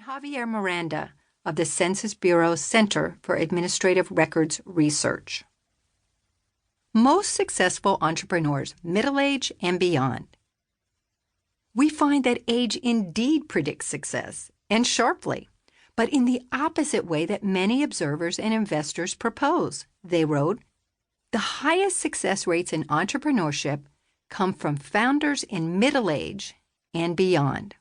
Javier Miranda of the Census Bureau's Center for Administrative Records Research. Most successful entrepreneurs, middle age and beyond. We find that age indeed predicts success, and sharply, but in the opposite way that many observers and investors propose. They wrote, "The highest success rates in entrepreneurship come from founders in middle age and beyond."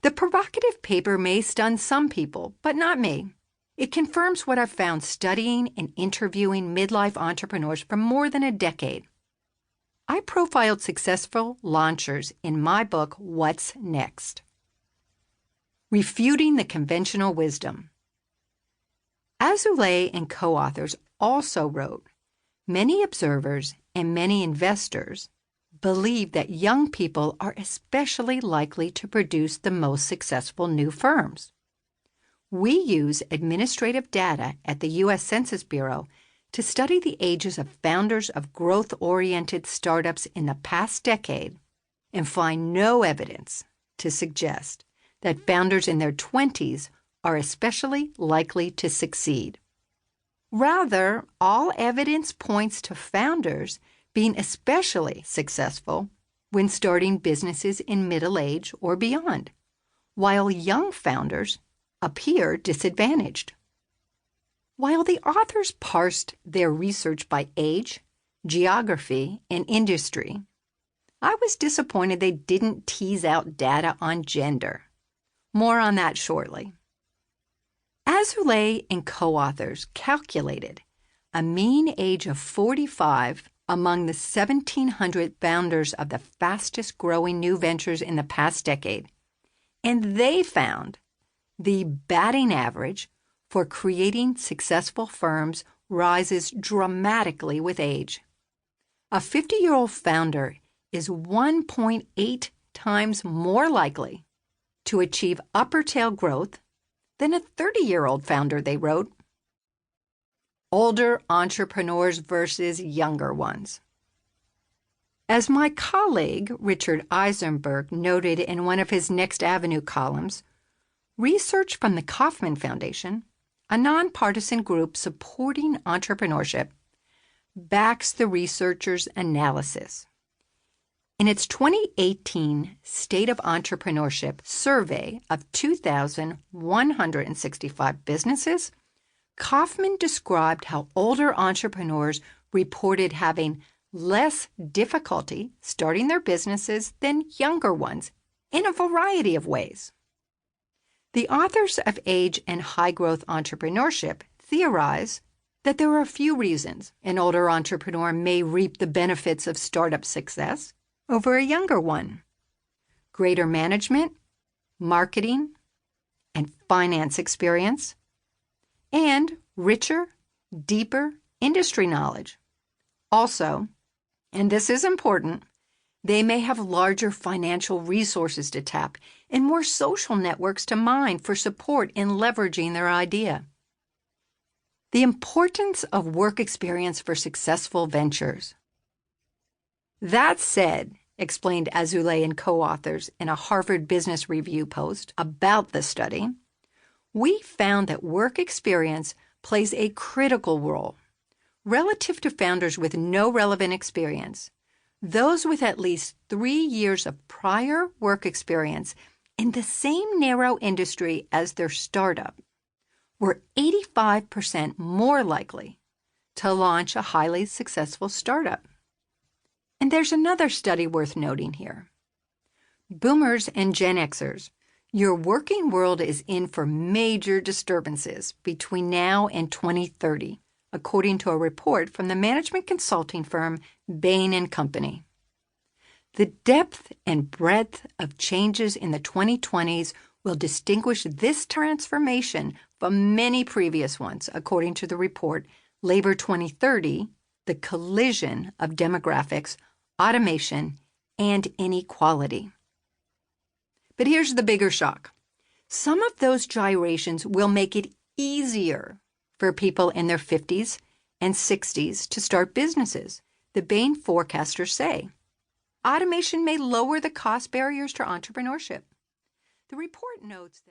The provocative paper may stun some people, but not me. It confirms what I've found studying and interviewing midlife entrepreneurs for more than a decade. I profiled successful launchers in my book, What's Next? Refuting the Conventional Wisdom. Azoulay and co-authors also wrote, many observers and many investors believe that young people are especially likely to produce the most successful new firms. We use administrative data at the U.S. Census Bureau to study the ages of founders of growth-oriented startups in the past decade and find no evidence to suggest that founders in their 20s are especially likely to succeed. Rather, all evidence points to founders being especially successful when starting businesses in middle age or beyond, while young founders appear disadvantaged. While the authors parsed their research by age, geography, and industry, I was disappointed they didn't tease out data on gender. More on that shortly. Azoulay and co-authors calculated a mean age of 45 among the 1,700 founders of the fastest-growing new ventures in the past decade, and they found the batting average for creating successful firms rises dramatically with age. A 50-year-old founder is 1.8 times more likely to achieve upper tail growth than a 30-year-old founder, they wrote. Older entrepreneurs versus younger ones. As my colleague Richard Eisenberg noted in one of his Next Avenue columns, research from the Kauffman Foundation, a nonpartisan group supporting entrepreneurship, backs the researchers' analysis. In its 2018 State of Entrepreneurship survey of 2,165 businesses, Kauffman described how older entrepreneurs reported having less difficulty starting their businesses than younger ones in a variety of ways. The authors of Age and High-Growth Entrepreneurship theorize that there are a few reasons an older entrepreneur may reap the benefits of startup success over a younger one: greater management, marketing, and finance experience, and richer, deeper industry knowledge. Also, and this is important, they may have larger financial resources to tap and more social networks to mine for support in leveraging their idea. The importance of work experience for successful ventures. That said, explained Azoulay and co-authors in a Harvard Business Review post about the study, we found that work experience plays a critical role. Relative to founders with no relevant experience, those with at least 3 years of prior work experience in the same narrow industry as their startup were 85% more likely to launch a highly successful startup. And there's another study worth noting here. Boomers and Gen Xers, your working world is in for major disturbances between now and 2030, according to a report from the management consulting firm Bain & Company. The depth and breadth of changes in the 2020s will distinguish this transformation from many previous ones, according to the report Labor 2030, the collision of demographics, automation, and inequality. But here's the bigger shock. Some of those gyrations will make it easier for people in their 50s and 60s to start businesses, the Bain forecasters say. Automation may lower the cost barriers to entrepreneurship. The report notes that